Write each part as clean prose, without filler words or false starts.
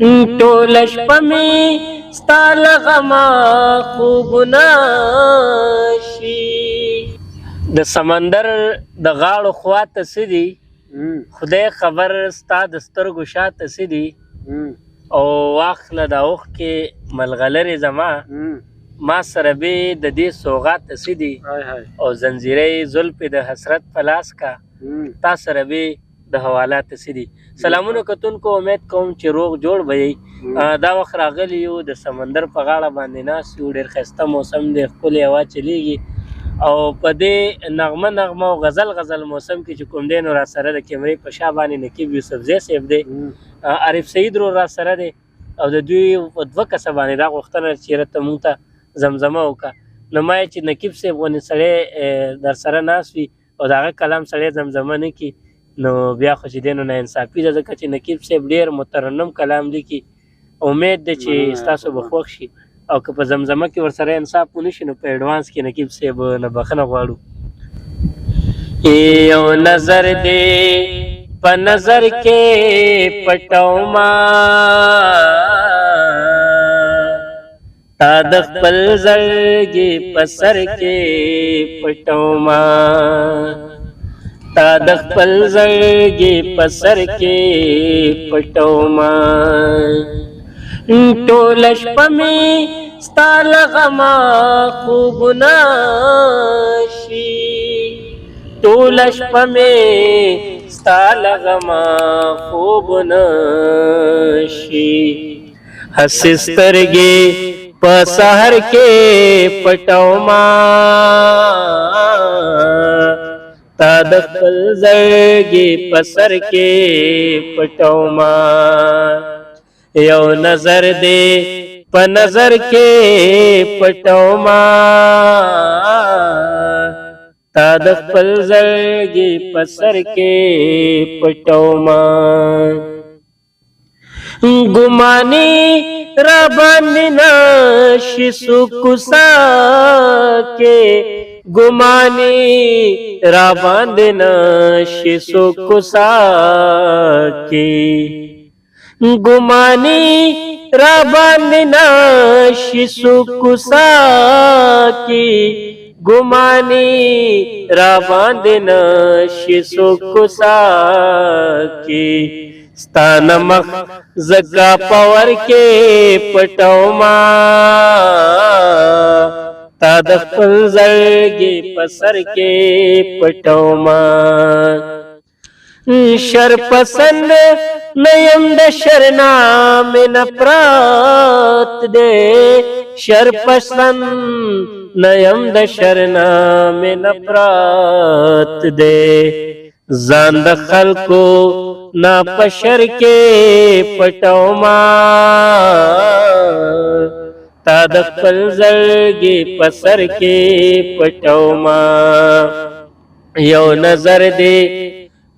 ټوله شپه مې ستا له غمه خوبونه شي. د سمندر د غاړو خواته څه دي خدای خبر، ستا د سترګو شاته څه دي. او واخله د اوښکې ملغلرې زما، ما سره بې د دې سوغات څه دي. او زنځیرې زلفې د حسرت په لاس کا، تا سره بې د حوالات څه دي. سلامونه کتونکو، امید کوم چې روغ جوړ به یې. دا وخت راغلی یو د سمندر په غاړه باندې ناست یو، ډېر ښایسته موسم دی، ښکلې هوا چلیږي. او په دې نغمه نغمه او غزل غزل موسم کې چې کوم دی نو را سره د کیمرې په شا باندې نقیب یوسفزی صاحب دی، عارف سعید رو را سره دی. او د دوی په دوه کسه باندې دا غوښتنه چې چېرته مونږ ته زمزمه وکړه. نو ما چې نقیب صاحب غوندې سړی در سره ناست وي او د هغه کلام سړی زمزمه نه کړي نو بیا خو چې دی نو ناانصافي ده، ځکه چې نقیب صاحب ډېر مترنم کلام لیکي. امید دی چې ستاسو به خوښ شي، او که په زمزمه کې ورسره انصاف ونه شي نو په ایډوانس کې نقیب صاحب نه بخښنه غواړو. یو نظر دی په نظر کې پټوما، تا د خپل زړګي په سر کې پټوما، تا د خپل زړګي په سر کې پټوما. ټوله شپه مې ستا له غمه خوبونه شي، ټوله شپه مې ستا له غمه خوبونه شي. هسې سترګې په سحر کې پټوما، تا د خپل زړګي په سر کې پټوما. یو نظر دې په نظر کې پټوما، تا د خپل زړګي په سر کې پټوما. ګمانې را باندې نشي څوک کوڅه کې، ګمانې را باندې نشي څوک کوڅه کې، ګمانې را باندې نشي څوک کوڅه کې، ګمانې را باندې نشي څوک کوڅه کې. ستا نه مخ زکا پور کې پټوما، تا د خپل زړګي په سر کې پټوما. شر پسند نه یم د شر نامې نفرت دی، شر پسند نه یم د شر نامې نفرت دی. ځان د خلکو نا په شر کې پټوما، تا د خپل زړګي په سر کې پټوما. یو نظر دی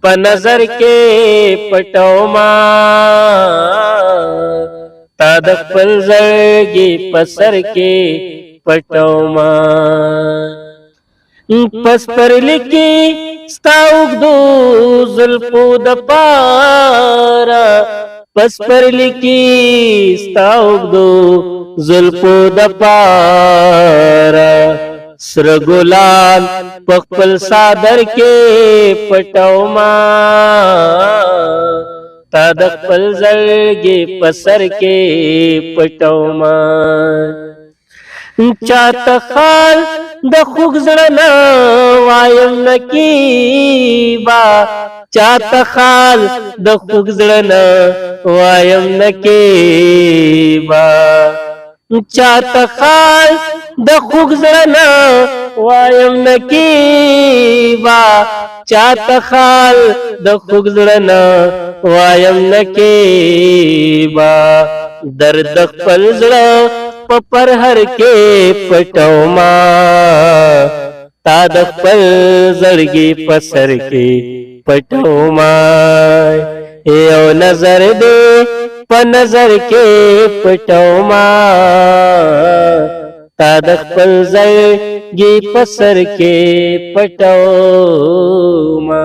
په نظر کې پټوما، تا د خپل زړګي په سر کې پټوما. پس پر لکی ستا اوږدو زلفو د پاره، پس پر لکی ستا اوږدو زلفو د پاره. سره ګلان په خپل صادر کې پټوما، تا د خپل زړګي په سر کې پټوما. چاته خال د خوږ زړه نه وایم نکیبا، چاته خال د خوږ زړه نه وایم نکیبا، چاته خال د خوږ زړه نه وایم نکیبا، چاته خال د خوږ زړه نه وایم نکیبا. درد خپل زړه په پرهر کې پټوما، تا د خپل زړګي په سر کې پټوما. یو نظر دې په نظر کې پټوما، تا د خپل زړګي په سر کې پټوما.